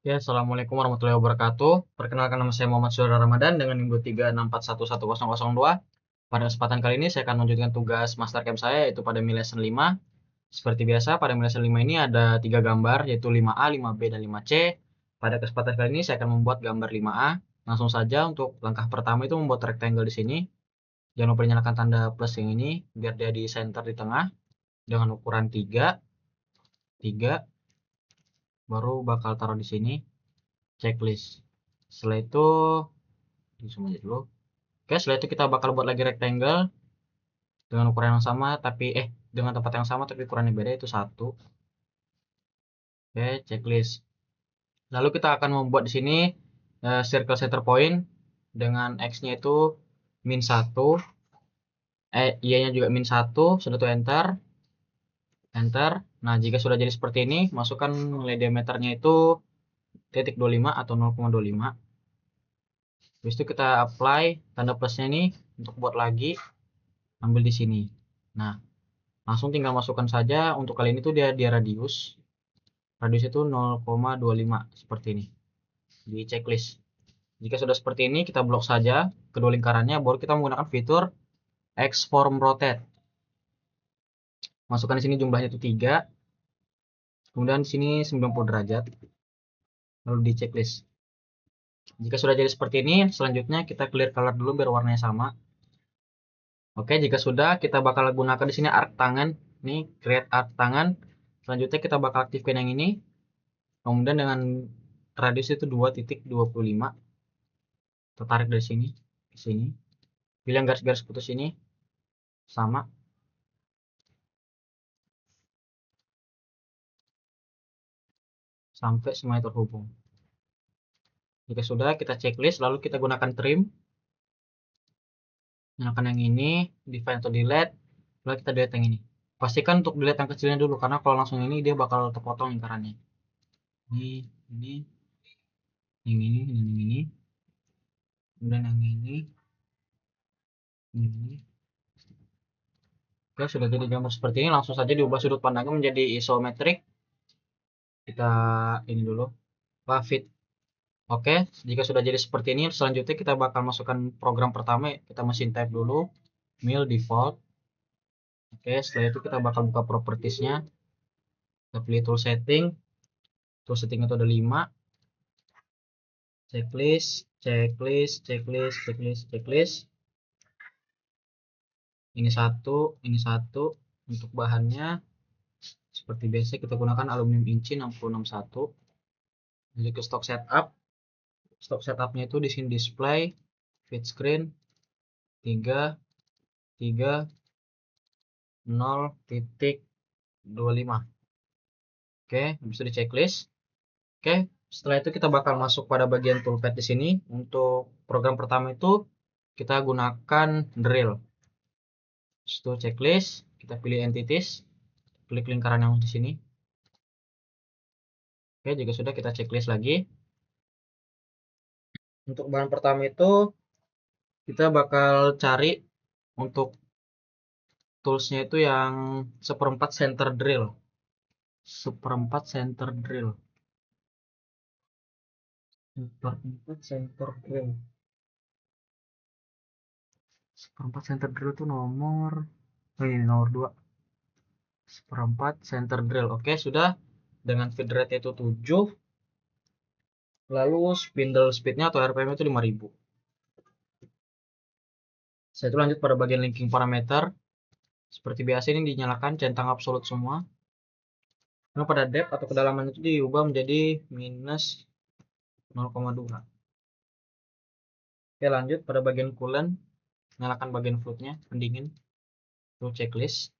Ya, Assalamualaikum warahmatullahi wabarakatuh. Perkenalkan nama saya Muhammad Syura Ramadan dengan NIM 236411100. Pada kesempatan kali ini saya akan melanjutkan tugas master camp saya yaitu pada Mi Lesson 5. Seperti biasa, pada Mi Lesson 5 ini ada 3 gambar yaitu 5A, 5B, dan 5C. Pada kesempatan kali ini saya akan membuat gambar 5A. Langsung saja untuk langkah pertama itu membuat rectangle di sini. Jangan lupa nyalakan tanda plus yang ini biar dia di center di tengah dengan ukuran 3. 3 baru bakal taruh di sini checklist. Setelah itu zoom aja dulu. Oke, setelah itu kita bakal buat lagi rectangle dengan ukuran yang sama tapi dengan tempat yang sama tapi ukurannya beda itu 1. Oke, checklist. Lalu kita akan membuat di sini circle center point dengan x-nya itu -1, y-nya juga -1, sudah tuh enter. Enter. Nah, jika sudah jadi seperti ini, masukkan nilai diameternya itu 0,25 atau 0,25. Habis itu kita apply tanda plusnya ini untuk buat lagi, ambil di sini. Nah, langsung tinggal masukkan saja. Untuk kali ini tuh dia radius. Radius itu 0,25 seperti ini di checklist. Jika sudah seperti ini, kita blok saja kedua lingkarannya, baru kita menggunakan fitur X-Form Rotate. Masukkan di sini jumlahnya itu 3, kemudian di sini 90 derajat, lalu di checklist. Jika sudah jadi seperti ini, selanjutnya kita clear color dulu biar warnanya sama. Oke, jika sudah, kita bakal gunakan di sini arc tangan. Ini create arc tangan. Selanjutnya kita bakal aktifkan yang ini. Kemudian dengan radius itu 2,25. Tertarik dari sini ke sini. Pilih yang garis-garis putus ini sama. Sampai semuanya terhubung. Jika sudah, kita checklist, lalu kita gunakan trim. Nyalakan yang ini, define atau delete, lalu kita delete yang ini. Pastikan untuk delete yang kecilnya dulu, karena kalau langsung ini dia bakal terpotong lingkarannya. Ini, yang ini, dan yang ini. Kemudian yang ini. Oke, sudah jadi gambar seperti ini, langsung saja diubah sudut pandangnya menjadi isometrik. Kita ini dulu, fit. Oke, jika sudah jadi seperti ini, selanjutnya kita bakal masukkan program pertama. Kita mesin type dulu, mil default. Oke, setelah itu kita bakal buka propertiesnya. Kita pilih tool setting. Tool setting itu ada 5. Checklist, checklist, checklist, checklist, checklist. Ini satu. Untuk bahannya, seperti biasa kita gunakan aluminium inci 661. Jadi ke stock setup. Stock setupnya itu di sini display, fit screen, 3, 3, 0,25. Oke, bisa di checklist. Oke, setelah itu kita bakal masuk pada bagian toolpad di sini. Untuk program pertama itu kita gunakan drill. Setelah checklist, kita pilih entities, klik lingkaran yang di sini. Oke, jika sudah kita checklist lagi. Untuk bahan pertama itu kita bakal cari untuk toolsnya itu yang 1/4 center drill. 1/4 center drill. 1/4 center drill. 1/4 center drill itu nomor, ini nomor 2. 1/4 center drill. Oke, sudah. Dengan feed rate itu 7. Lalu spindle speednya atau RPM itu 5000. Saya itu lanjut pada bagian linking parameter. Seperti biasa ini dinyalakan centang absolut semua. Lalu pada depth atau kedalaman itu diubah menjadi -0,2. Oke, lanjut pada bagian coolant. Nyalakan bagian fluidnya, pendingin. Itu checklist.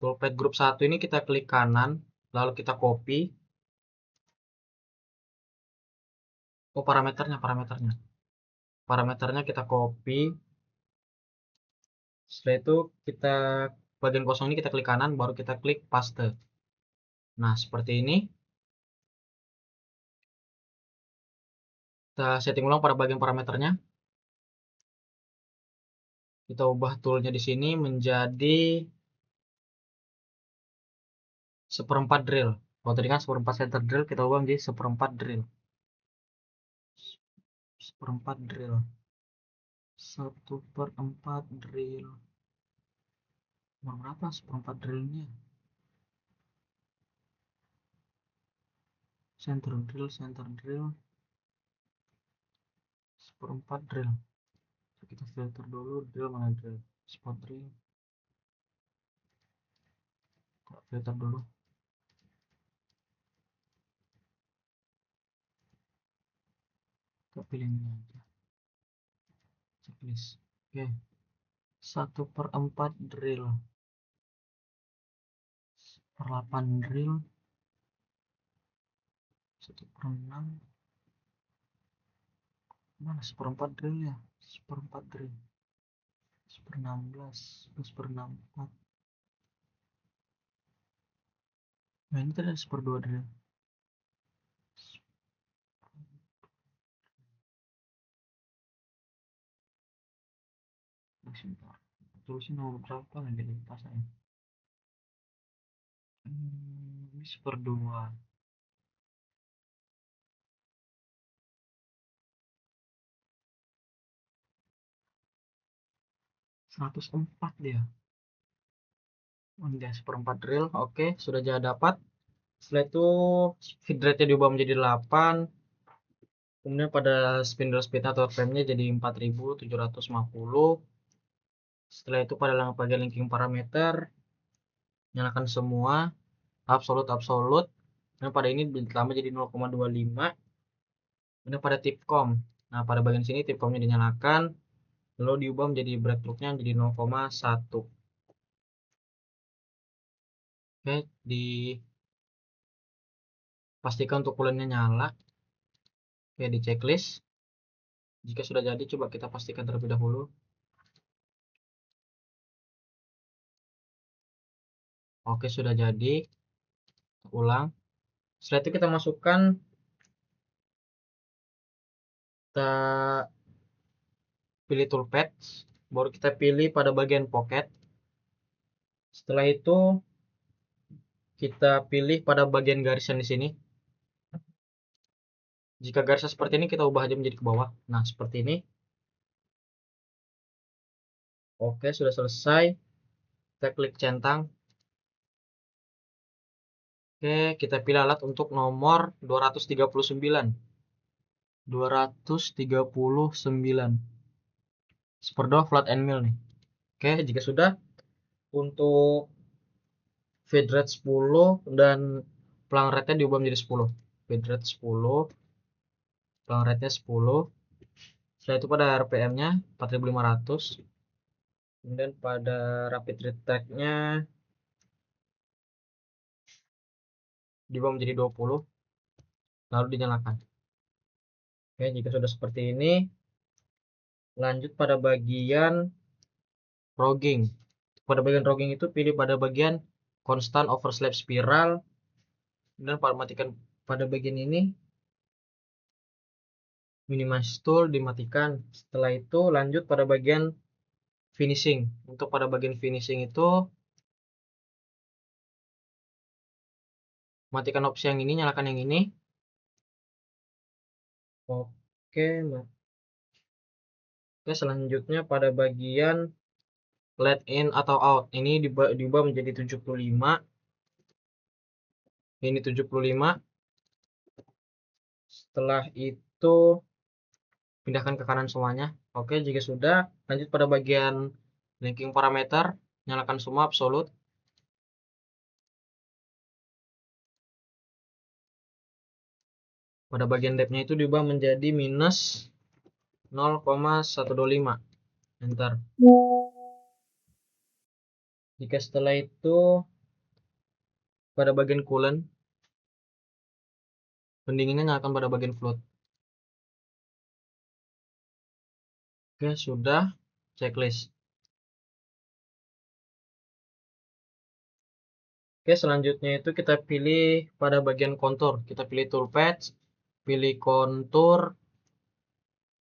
Toolpad group 1 ini kita klik kanan, lalu kita copy. Oh, parameternya. Parameternya kita copy. Setelah itu kita bagian kosong ini kita klik kanan, baru kita klik paste. Nah, seperti ini. Kita setting ulang pada bagian parameternya. Kita ubah toolnya di sini menjadi seperempat drill. Kalau tadi kan seperempat center drill, kita ubah menjadi seperempat drill. Seperempat drill. 1/4 drill. Nomor berapa seperempat drillnya? Center drill, seperempat drill. Kita filter dulu drill mana drill. Spot drill. Kita filter dulu. Kita pilih ini aja. Checklist. Oke. 1/4 drill. 1/8 drill. 1/6. Mana 1/4 drill ya? 1/4 drill. 1/16. 1/64. Nah ini tadi ada 1/2 drill. Sebentar. Tulisin nomor berapa lagi di pasanya? Ini 1/2. 104 dia. Udah 1/4 drill. Oke, sudah jadi dapat. Setelah itu feed rate-nya diubah menjadi 8. Kemudian pada spindle speed atau RPM-nya jadi 4750. Setelah itu pada bagian linking parameter nyalakan semua absolute. Dan pada ini ditambah jadi 0,25. Kemudian pada tipcom. Nah, pada bagian sini tipcomnya dinyalakan, lalu diubah menjadi breadbook-nya jadi 0,1. Oke, dipastikan untuk coolant-nya nyala. Oke, di checklist. Jika sudah jadi, coba kita pastikan terlebih dahulu. Oke, sudah jadi. Ulang. Setelah itu kita masukkan, kita pilih toolpad, baru kita pilih pada bagian pocket. Setelah itu kita pilih pada bagian garisan di sini. Jika garisnya seperti ini, kita ubah aja menjadi ke bawah. Nah, seperti ini. Oke, sudah selesai. Kita klik centang. Oke, kita pilih alat untuk nomor 239. 239. 1/2 flat end mill nih. Oke, jika sudah, untuk feed rate 10 dan pelang rate-nya diubah menjadi 10. Feed rate 10, pelang rate-nya 10. Setelah itu pada RPM-nya 4500. Kemudian pada rapid retract-nya diubah menjadi 20, lalu dinyalakan. Oke, jika sudah seperti ini, lanjut pada bagian rogging. Pada bagian rogging itu pilih pada bagian constant overslap spiral, dan matikan pada bagian ini minimize tool dimatikan. Setelah itu lanjut pada bagian finishing. Untuk pada bagian finishing itu matikan opsi yang ini, nyalakan yang ini. Oke, selanjutnya pada bagian let in atau out, ini diubah menjadi 75. Ini 75. Setelah itu pindahkan ke kanan semuanya. Oke, jika sudah, lanjut pada bagian linking parameter, nyalakan semua absolute. Pada bagian depth-nya itu diubah menjadi minus 0,125. Enter. Jika setelah itu pada bagian coolant, pendinginnya nyalakan pada bagian float. Oke, sudah. Checklist. Oke, selanjutnya itu kita pilih pada bagian kontur. Kita pilih toolpad, pilih kontur.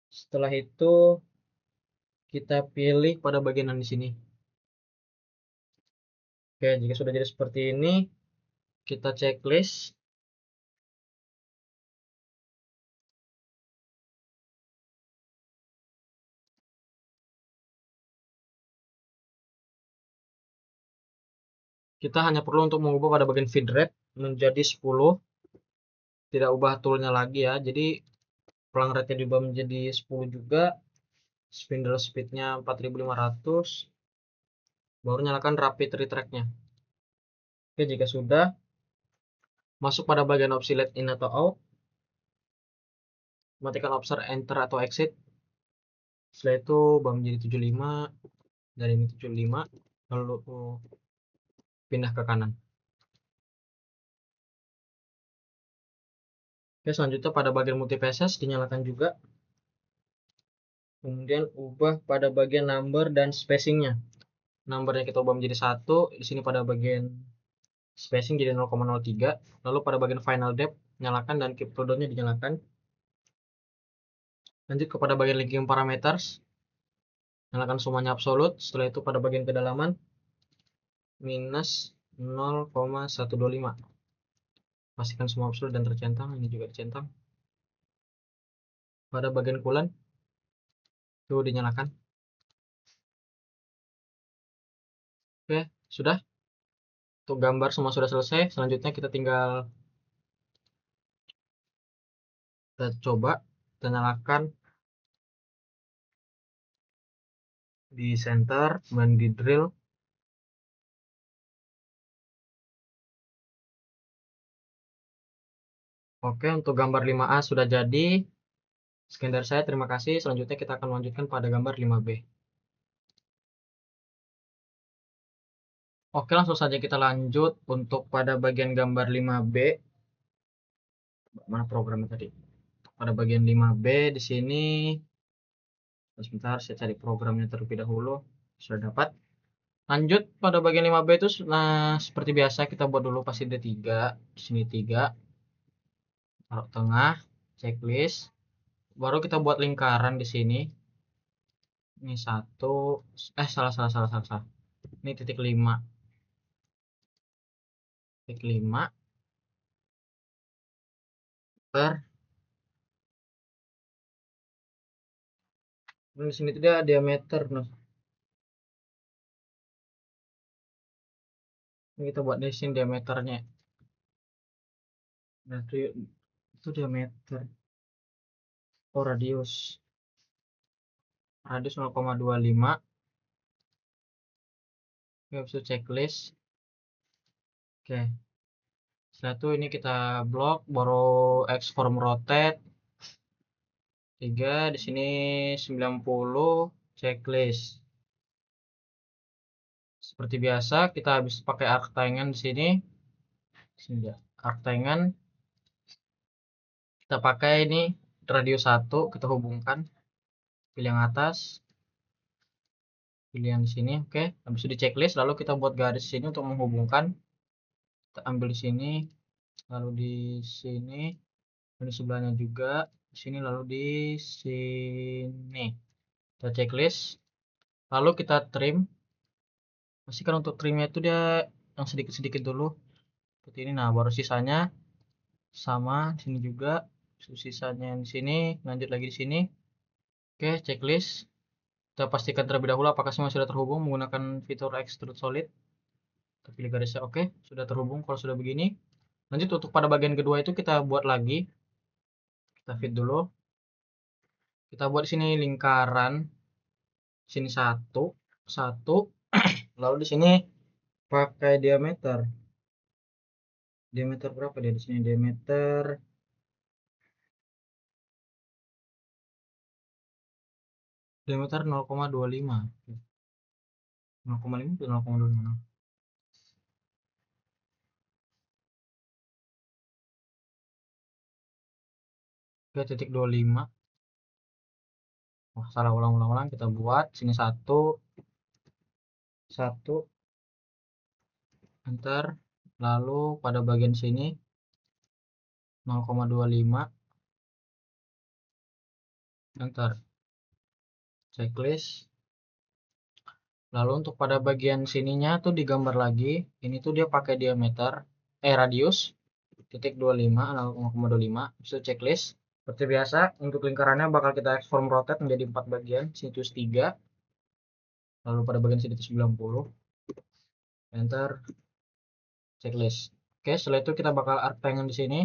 Setelah itu kita pilih pada bagian yang di sini. Oke, jika sudah jadi seperti ini, Kita checklist. Kita hanya perlu untuk mengubah pada bagian feed rate menjadi 10. Tidak ubah toolnya lagi ya. Jadi pelang rate-nya diubah menjadi 10 juga. Spindle speed-nya 4500. Baru nyalakan rapid retract-nya. Oke, jika sudah, masuk pada bagian opsi let in atau out. Matikan option enter atau exit. Setelah itu ubah menjadi 75. Dari ini 75. Lalu pindah ke kanan. Oke, selanjutnya pada bagian multi phases dinyalakan juga. Kemudian ubah pada bagian number dan spacingnya. Numbernya kita ubah menjadi 1. Di sini pada bagian spacing jadi 0,03. Lalu pada bagian final depth nyalakan dan keep cooldown-nya dinyalakan. Lanjut kepada bagian linking parameters. Nyalakan semuanya absolut. Setelah itu pada bagian kedalaman minus 0,125. Pastikan semua absolut dan tercentang. Ini juga dicentang. Pada bagian coolant itu dinyalakan. Oke, sudah. Untuk gambar semua sudah selesai. Selanjutnya kita tinggal kita coba kita nyalakan di center, kemudian di drill. Oke, untuk gambar 5A sudah jadi. Sekian dari saya, terima kasih. Selanjutnya kita akan melanjutkan pada gambar 5B. Oke, langsung saja kita lanjut untuk pada bagian gambar 5B. Mana programnya tadi? Pada bagian 5B di sini. Sebentar, saya cari programnya terlebih dahulu. Sudah dapat. Lanjut pada bagian 5B itu, nah seperti biasa kita buat dulu pasti ada 3. Di sini 3. Taruh tengah, checklist. Baru kita buat lingkaran di sini. Ini 1. Salah. Ini titik 5. Titik 5. Di sini tuh dia diameter. Nah, ini kita buat di sini diameternya. Nah, itu diameter. Oh, radius 0,25. Oke, bisa checklist. Oke. Setelah itu ini kita blok, baru X form rotate 3, di sini 90, checklist. Seperti biasa kita habis pakai arctangen di sini. Sini ya, arctangen. Kita pakai ini radius 1, kita hubungkan. Pilih yang atas. Pilih yang di sini, oke. Habis itu di checklist, lalu kita buat garis sini untuk menghubungkan. Kita ambil di sini, lalu di sini, dan di sebelahnya juga, di sini lalu di sini. Kita checklist, lalu kita trim. Pastikan untuk trimnya itu dia yang sedikit-sedikit dulu, seperti ini. Nah, baru sisanya sama di sini juga, sisanya di sini, lanjut lagi di sini. Oke, checklist. Kita pastikan terlebih dahulu apakah semua sudah terhubung menggunakan fitur extrude solid. Kita pilih garisnya, oke, sudah terhubung. Kalau sudah begini, lanjut untuk pada bagian kedua itu kita buat lagi. Kita fit dulu. Kita buat di sini lingkaran. Sini 1. Lalu di sini pakai diameter. Diameter berapa dia di sini? Diameter 0,25. 0,5 atau 0,25. Oke, titik 25. Wah, salah, ulang. Kita buat sini 1. Enter. Lalu pada bagian sini 0,25. Enter. Checklist. Lalu untuk pada bagian sininya tuh digambar lagi. Ini tuh dia pakai diameter. radius titik 25 0,25 itu checklist. Seperti biasa untuk lingkarannya bakal kita transform rotate menjadi 4 bagian, sinus 3, lalu pada bagian sini 90, enter, checklist. Oke, setelah itu kita bakal arctangen di sini,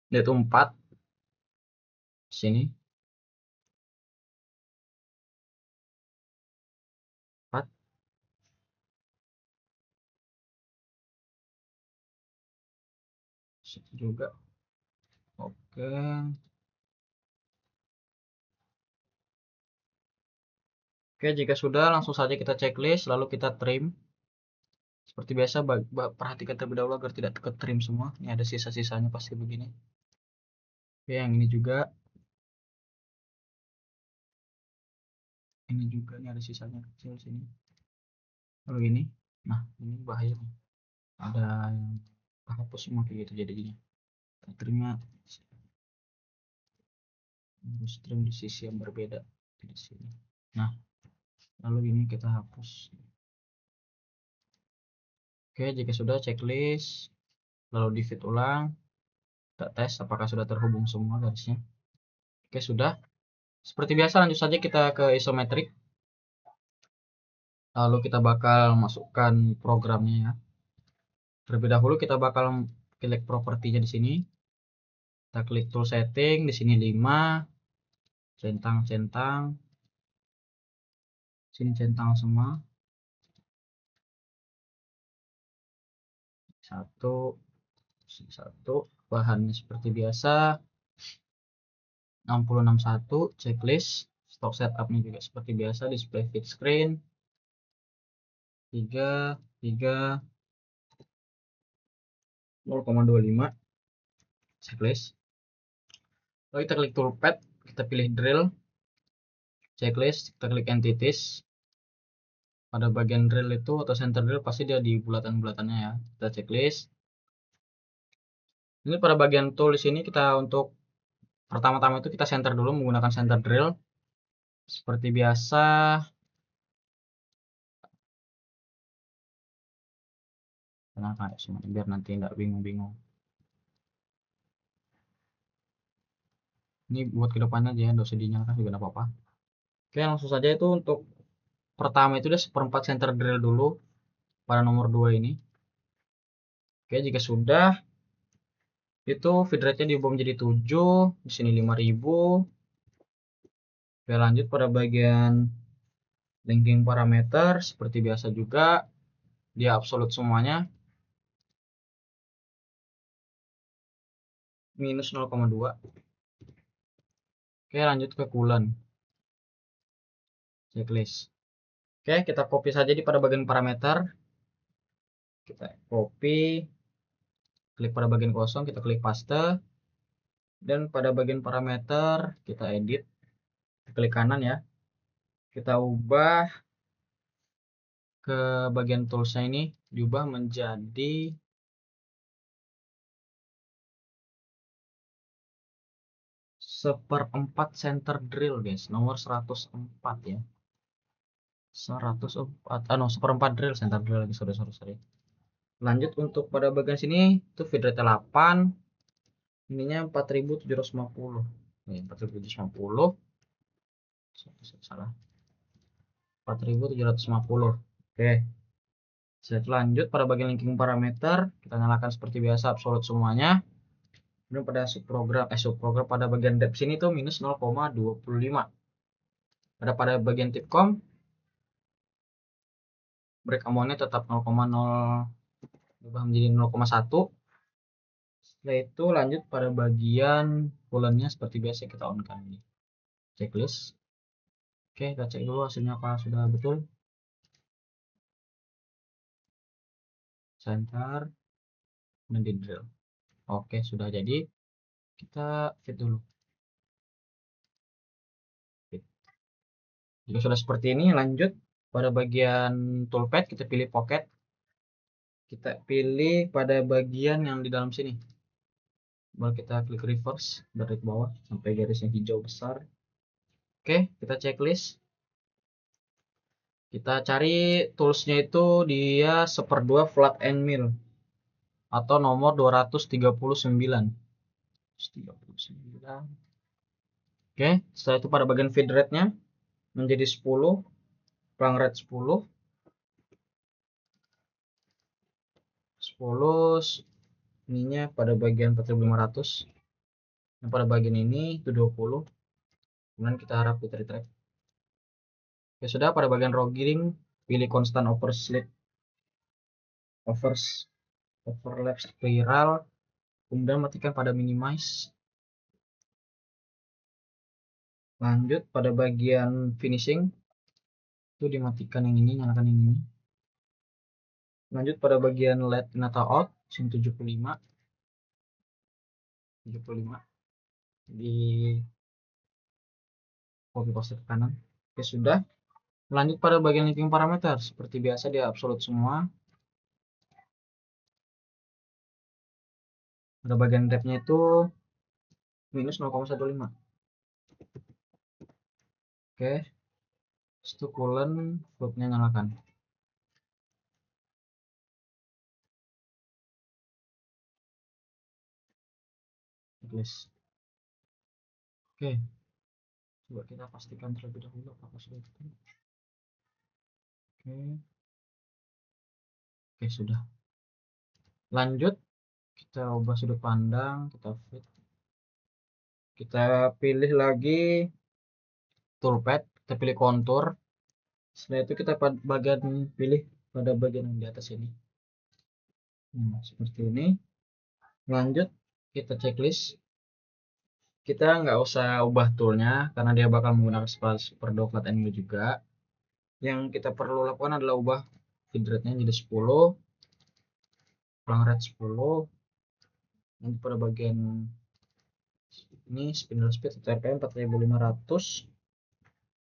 yaitu 4 di sini, 4 situ juga. Oke. Oke, jika sudah langsung saja kita checklist lalu kita trim. Seperti biasa perhatikan terlebih dahulu agar tidak ke trim semua. Ini ada sisa-sisanya pasti begini. Oke, yang ini juga. Ini juga ini ada sisanya kecil sini. Lalu ini. Nah, ini bahaya nih. Ada yang hapus semua kayak gitu jadinya. Kita trimnya harus trim di sisi yang berbeda di sini. Nah, lalu ini kita hapus. Oke, jika sudah checklist, lalu di fit ulang, kita tes apakah sudah terhubung semua garisnya. Oke, sudah. Seperti biasa lanjut saja kita ke isometrik. Lalu kita bakal masukkan programnya ya. Terlebih dahulu kita bakal klik propertinya di sini. Kita klik tool setting di sini 5, centang-centang. Sini centang semua. 1 bahannya seperti biasa 6061 checklist. Stock setupnya juga seperti biasa, display fit screen 3 0,25 checklist. Lalu kita klik toolpad, kita pilih drill checklist, kita klik entities. Pada bagian drill itu atau center drill pasti dia di bulatan-bulatannya ya. Kita checklist. Ini pada bagian tool di sini kita untuk pertama-tama itu kita center dulu menggunakan center drill. Seperti biasa. Kenapa semuanya biar nanti tidak bingung-bingung. Ini buat kedepannya aja ya, nggak usah dinyalakan juga nggak apa-apa. Oke, langsung saja itu untuk pertama itu udah seperempat center drill dulu pada nomor 2 ini. Oke, jika sudah itu feed rate-nya diubah menjadi 7, di sini 5000. Oke, lanjut pada bagian linking parameter seperti biasa juga dia absolute semuanya minus 0,2. Oke, lanjut ke coolant checklist. Oke, kita copy saja di pada bagian parameter. Kita copy, klik pada bagian kosong, kita klik paste. Dan pada bagian parameter kita edit, klik kanan ya. Kita ubah ke bagian toolsnya ini, diubah menjadi seperempat center drill guys, nomor 104 ya. 104, seperempat drill center drill lagi, sorry. Lanjut untuk pada bagian sini itu feed rate 8, ininya 4750. Nih 4750. Salah. 4750. Oke. Setelah lanjut pada bagian linking parameter, kita nyalakan seperti biasa absolute semuanya. Kemudian pada subprogram pada bagian depth sini tuh minus 0,25. Pada bagian tipcom break amount-nya tetap 0,0 berubah menjadi 0,1. Setelah itu lanjut pada bagian coolant-nya seperti biasa kita on kan ini. Checklist. Oke, kita cek dulu hasilnya apa sudah betul. Center dan di drill. Oke, sudah jadi. Kita fit dulu. Fit. Jika sudah seperti ini, lanjut pada bagian toolpad kita pilih pocket. Kita pilih pada bagian yang di dalam sini. Baru kita klik reverse dari bawah sampai garis yang hijau besar. Oke, kita checklist. Kita cari toolsnya itu dia 1/2 flat and mill atau nomor 239. Oke, setelah itu pada bagian feed rate-nya menjadi 10, plang rate 10, 10 ininya pada bagian 4500. Yang pada bagian ini itu 20. Kemudian kita harap feed rate track. Ya sudah, pada bagian logging pilih constant overlap spiral, kemudian matikan pada minimize. Lanjut pada bagian finishing itu dimatikan yang ini, nyalakan yang ini. Lanjut pada bagian let in atau out sini 75 di copy paste ke kanan. Oke, sudah. Lanjut pada bagian linking parameter, seperti biasa dia absolute semua. Pada bagian depth-nya itu minus 0,15. Oke, itu coolant fluid-nya nyalakan. Oke, coba kita pastikan terlebih dahulu apakah sudah itu. Oke, sudah. Lanjut, kita ubah sudut pandang, kita fit. Kita pilih lagi toolpad, kita pilih kontur. Setelah itu kita pilih pada bagian yang di atas ini. Seperti ini. Lanjut, kita checklist. Kita nggak usah ubah toolnya karena dia bakal menggunakan SuperDow flat and mill juga. Yang kita perlu lakukan adalah ubah feed rate-nya jadi 10, plang rate 10. Nanti pada bagian ini spindle speed atau RPM 4500.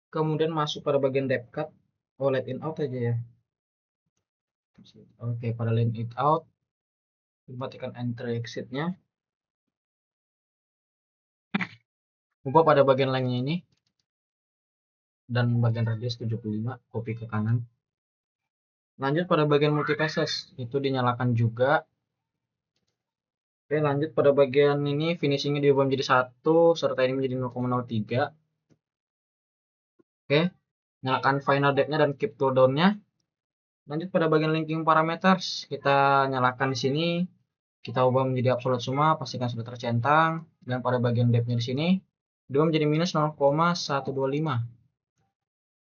Kemudian masuk pada bagian depth cut. Oh, let in out aja ya. Oke, pada let in out matikan entry exit-nya. Ubah pada bagian lainnya ini dan bagian radius 75, copy ke kanan. Lanjut pada bagian multipasses, itu dinyalakan juga. Oke, lanjut pada bagian ini finishingnya diubah menjadi 1 serta ini menjadi 0,03. Oke, nyalakan final depth-nya dan keep cooldown-nya. Lanjut pada bagian linking parameters, kita nyalakan di sini. Kita ubah menjadi absolute semua, pastikan sudah tercentang. Dan pada bagian depth-nya di sini diubah menjadi minus 0,125.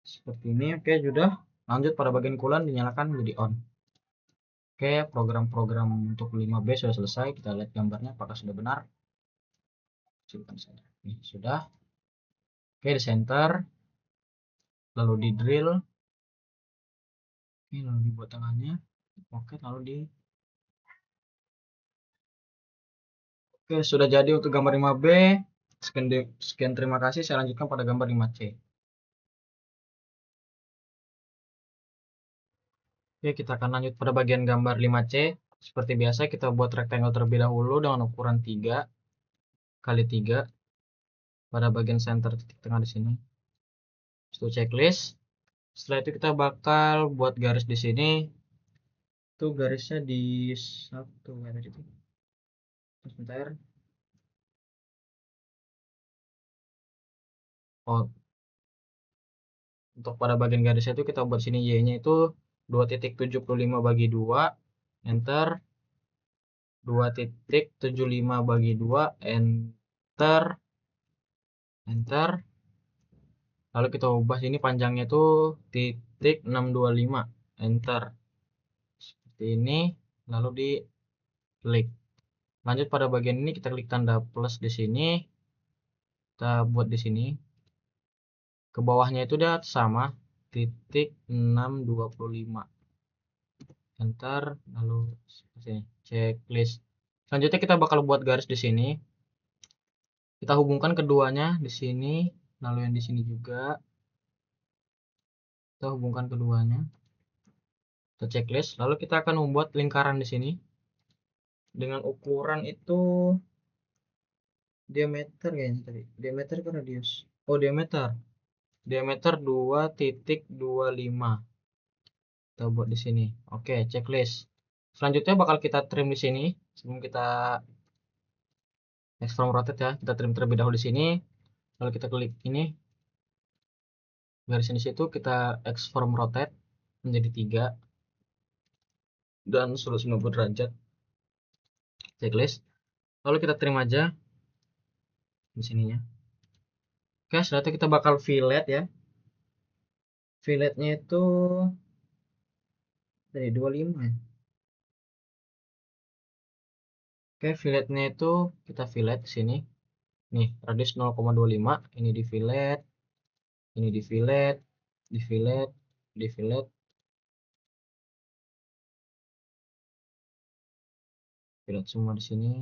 Seperti ini. Oke, sudah. Lanjut pada bagian coolant dinyalakan menjadi on. Oke, program-program untuk 5B sudah selesai. Kita lihat gambarnya apakah sudah benar. Sudah. Oke, di center. Lalu di drill. Oke, lalu dibuat tengahnya. Oke, lalu di Oke, sudah jadi untuk gambar 5B. Sekian terima kasih. Saya lanjutkan pada gambar 5C. Oke, kita akan lanjut pada bagian gambar 5C. Seperti biasa, kita buat rectangle terlebih dahulu dengan ukuran 3 kali 3 pada bagian center titik tengah di sini. Itu checklist. Setelah itu kita bakal buat garis di sini. Itu garisnya di 1 ya tadi itu. Sebentar. Oh, untuk pada bagian garisnya itu kita buat sini Y-nya itu 2.75 bagi 2, enter. 2.75 bagi 2, enter. Enter. Lalu kita ubah sini panjangnya itu titik 625, enter. Seperti ini, lalu di klik. Lanjut pada bagian ini kita klik tanda plus di sini. Kita buat di sini. Ke bawahnya itu udah sama, titik 625. Enter, lalu sini checklist. Selanjutnya kita bakal buat garis di sini. Kita hubungkan keduanya di sini, lalu yang di sini juga. Kita hubungkan keduanya. Kita checklist, lalu kita akan membuat lingkaran di sini dengan ukuran itu diameter kayaknya tadi. Diameter ke radius. Oh, diameter. Diameter 2.25. kita buat di sini. Oke, checklist. Selanjutnya bakal kita trim di sini sebelum kita next from rotate ya. Kita trim terlebih dahulu di sini. Lalu kita klik ini garis di situ, kita X from rotate menjadi 3 dan sudut 90 derajat. Checklist. Lalu kita trim aja di sininya. Oke, setelah itu kita bakal fillet ya. Filletnya itu dari 25 ya. Oke, filletnya itu kita fillet di sini. Nih, radius 0,25, ini di fillet, ini di fillet, di fillet, di fillet. Fillet semua di sini.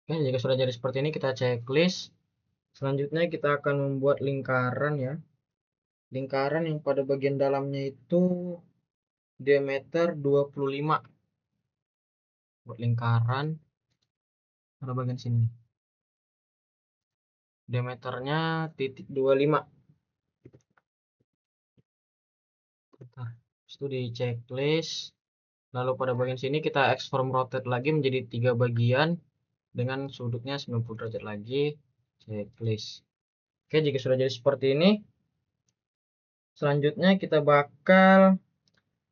Oke, jika sudah jadi seperti ini kita checklist. Selanjutnya kita akan membuat lingkaran ya. Lingkaran yang pada bagian dalamnya itu diameter 25. Buat lingkaran pada bagian sini. Diameternya titik 25. Itu di checklist. Lalu pada bagian sini kita X form rotate lagi menjadi 3 bagian dengan sudutnya 90 derajat lagi. Checklist. Oke, jika sudah jadi seperti ini, selanjutnya kita bakal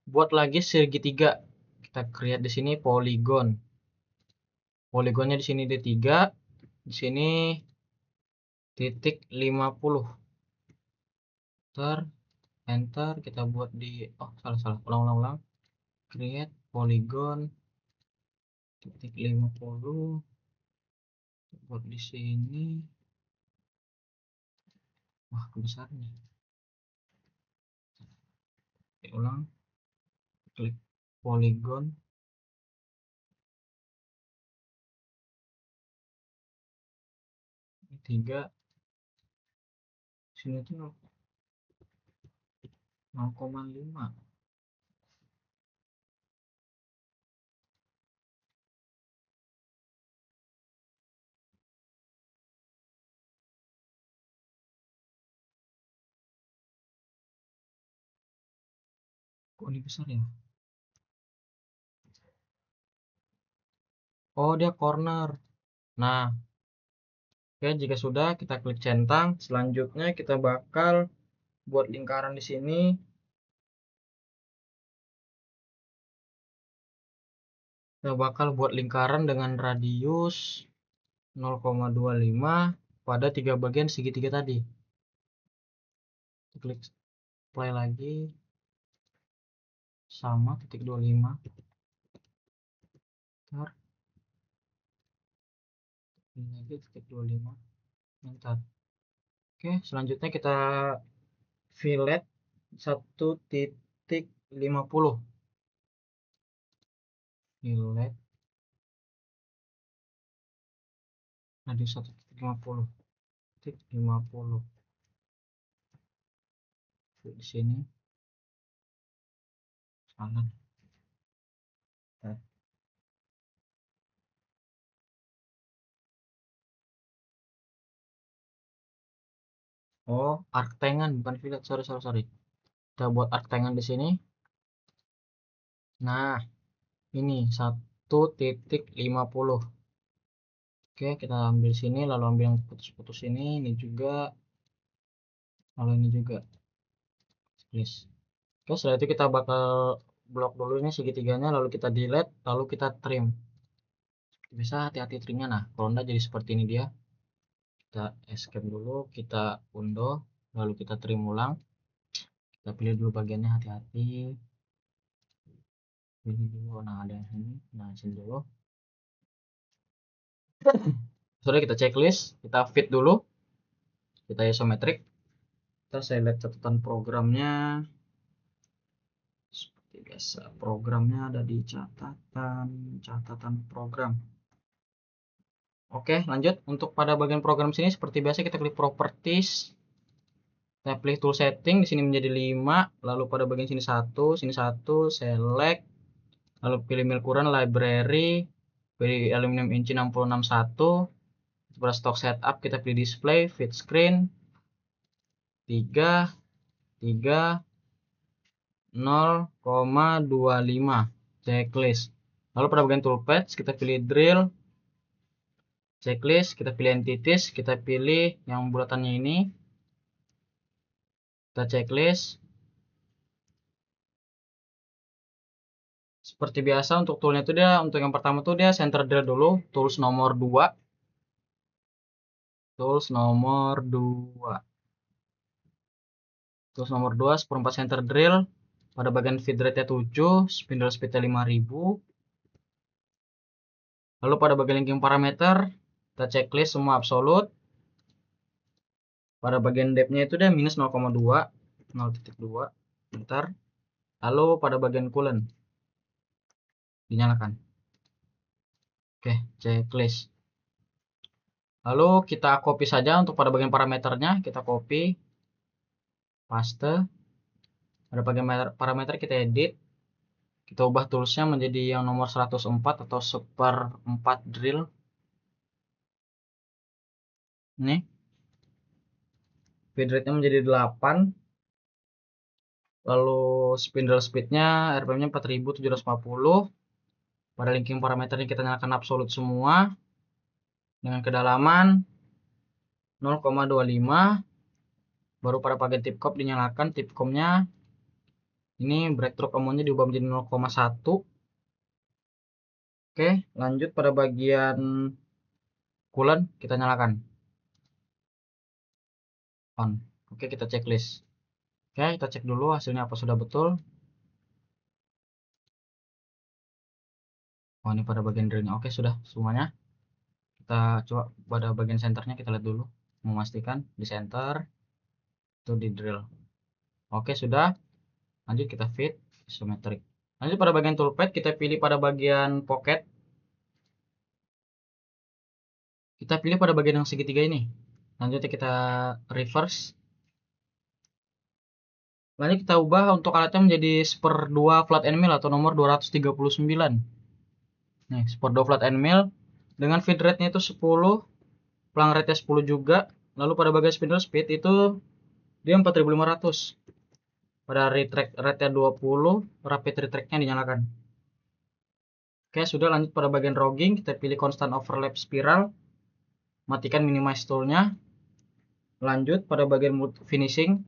buat lagi segitiga. Kita create di sini poligon. Poligonnya di sini D3, di sini titik 50. Enter, kita buat di salah. Ulang. Create poligon titik 50. Buat di sini. Wah, besar nih. Ulang. Klik poligon. Tiga. Sini tuh 0,5. Kok ini besar ya? Oh, dia corner. Nah, oke, jika sudah kita klik centang. Selanjutnya kita bakal buat lingkaran di sini. Kita bakal buat lingkaran dengan radius 0,25 pada 3 bagian segitiga tadi. Klik play lagi. Sama titik 25. Ntar. Ini lagi titik 25. Ntar. Oke, selanjutnya kita fillet 1,50. Fillet radius 1,50. Titik 50. Di sini. Salah. Oh, arctangen bukan fillet. Sorry. Kita buat arctangen di sini. Nah, ini 1,50. Oke, kita ambil sini, lalu ambil yang putus-putus ini juga, lalu ini juga. Please. Oke, setelah itu kita bakal blok dulu ini segitiganya, lalu kita delete, lalu kita trim. Bisa hati-hati trimnya. Nah, kalau enggak jadi seperti ini dia. Kita escape dulu, kita undo, lalu kita trim ulang. Kita pilih dulu bagiannya, hati-hati. Pilih dulu, nah ada yang sini, nah sini dulu. Sudah, kita checklist, kita fit dulu, kita isometrik. Kita select catatan programnya. Seperti biasa, programnya ada di catatan program. Oke, lanjut. Untuk pada bagian program sini seperti biasa kita klik properties. Kita pilih tool setting, di sini menjadi 5, lalu pada bagian sini 1, select, lalu pilih mil current library, pilih aluminium inci 661. Pada stock setup kita pilih display, fit screen 3, 0,25 checklist. Lalu pada bagian toolpad kita pilih drill, checklist, kita pilih entities, kita pilih yang bulatannya ini, kita checklist. Seperti biasa untuk toolnya itu dia, untuk yang pertama tuh dia center drill dulu, tools nomor 2. Tools nomor 2. Tools nomor 2 1/4 center drill. Pada bagian feed rate-nya 7, spindle speed-nya 5000. Lalu pada bagian linking parameter, kita checklist semua absolute. Pada bagian depth-nya itu dia minus 0,2, 0.2. Bentar. Lalu pada bagian coolant dinyalakan. Oke, checklist. Lalu kita copy saja untuk pada bagian parameternya, kita copy, paste. Pada bagian parameter kita edit, kita ubah toolsnya menjadi yang nomor 104 atau 1/4 drill. Ini feed rate-nya menjadi 8. Lalu spindle speed-nya RPM-nya 4750. Pada linking parameternya kita nyalakan absolute semua dengan kedalaman 0,25. Baru pada bagian tip cop dinyalakan, tip com-nya ini breakthrough amount-nya diubah menjadi 0,1. Oke, lanjut pada bagian coolant kita nyalakan on. Oke, kita checklist. Oke, kita cek dulu hasilnya apa sudah betul. Oh, ini pada bagian drillnya. Oke, sudah semuanya. Kita coba pada bagian centernya, kita lihat dulu, memastikan di center itu di drill. Oke, sudah. Lanjut kita fit isometric. Lanjut pada bagian toolpad kita pilih pada bagian pocket. Kita pilih pada bagian yang segitiga ini. Lanjutnya kita reverse. Lanjut kita ubah untuk alatnya menjadi 1/2 flat end mill atau nomor 239. Nih, 1/2 flat end mill dengan feed rate-nya itu 10, pelang rate-nya 10 juga. Lalu pada bagian spindle speed itu dia 4500. Pada retract rate-nya 20, rapid retract-nya dinyalakan. Oke, sudah. Lanjut pada bagian rogging, kita pilih constant overlap spiral. Matikan minimize tool-nya. Lanjut pada bagian finishing,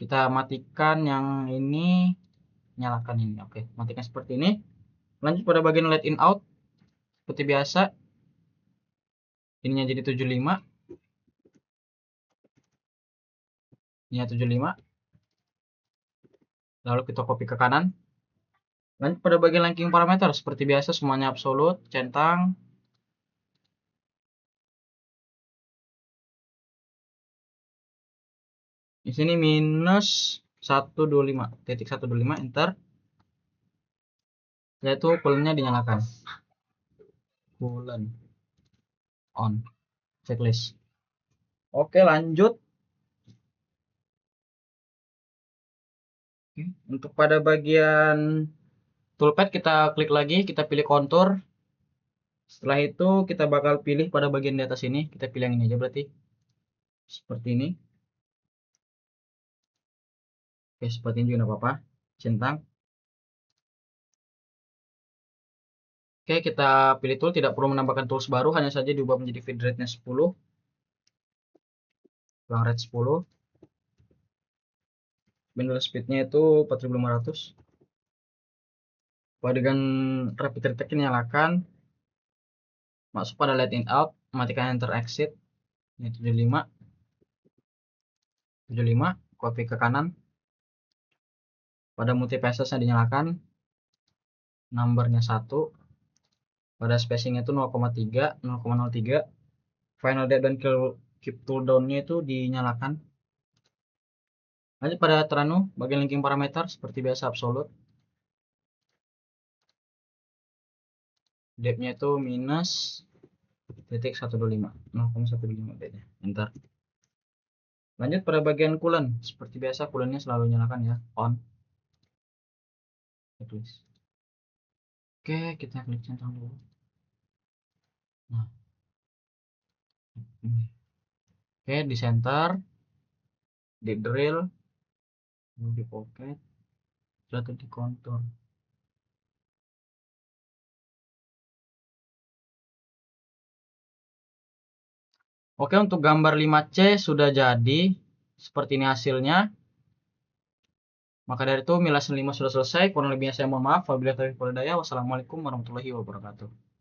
kita matikan yang ini, nyalakan ini. Oke, matikan seperti ini. Lanjut pada bagian let in out, seperti biasa, ininya jadi 75, ininya 75. Lalu kita copy ke kanan. Lanjut pada bagian linking parameter, seperti biasa semuanya absolute, centang. Di sini minus 125.125, enter. Yaitu coolant-nya dinyalakan. Coolant on, checklist. Oke, lanjut. Untuk pada bagian toolpad kita klik lagi, kita pilih contour. Setelah itu kita bakal pilih pada bagian di atas ini, kita pilih yang ini aja berarti. Seperti ini. Oke, seperti ini juga enggak apa-apa. Centang. Oke, kita pilih tool, tidak perlu menambahkan tools baru, hanya saja diubah menjadi feed rate-nya 10. Pelang rate 10. Spindle speed-nya itu 4500. Pada dengan rapid retract nyalakan. Masuk pada let in out, matikan enter exit. Ini 75. 75, copy ke kanan. Pada multi passage-nya dinyalakan. Numbernya 1. Pada spacing-nya itu 0,3, 0,03. Final depth dan keep tool down-nya itu dinyalakan. Lanjut pada teranu, bagian linking parameter seperti biasa absolute. Depth-nya itu minus 0,125, 0,125 depth-nya. Enter. Lanjut pada bagian coolant, seperti biasa coolant-nya selalu nyalakan ya, on. Checklist. Oke, kita klik centang dulu. Nah. Oke, di center, di drill, di pocket, jatuh di kontur. Oke, untuk gambar 5C sudah jadi. Seperti ini hasilnya. Maka dari itu, Milasan 5 sudah selesai. Kurang lebihnya saya mohon maaf. Wabillahi taufiq wal hidayah. Wassalamualaikum warahmatullahi wabarakatuh.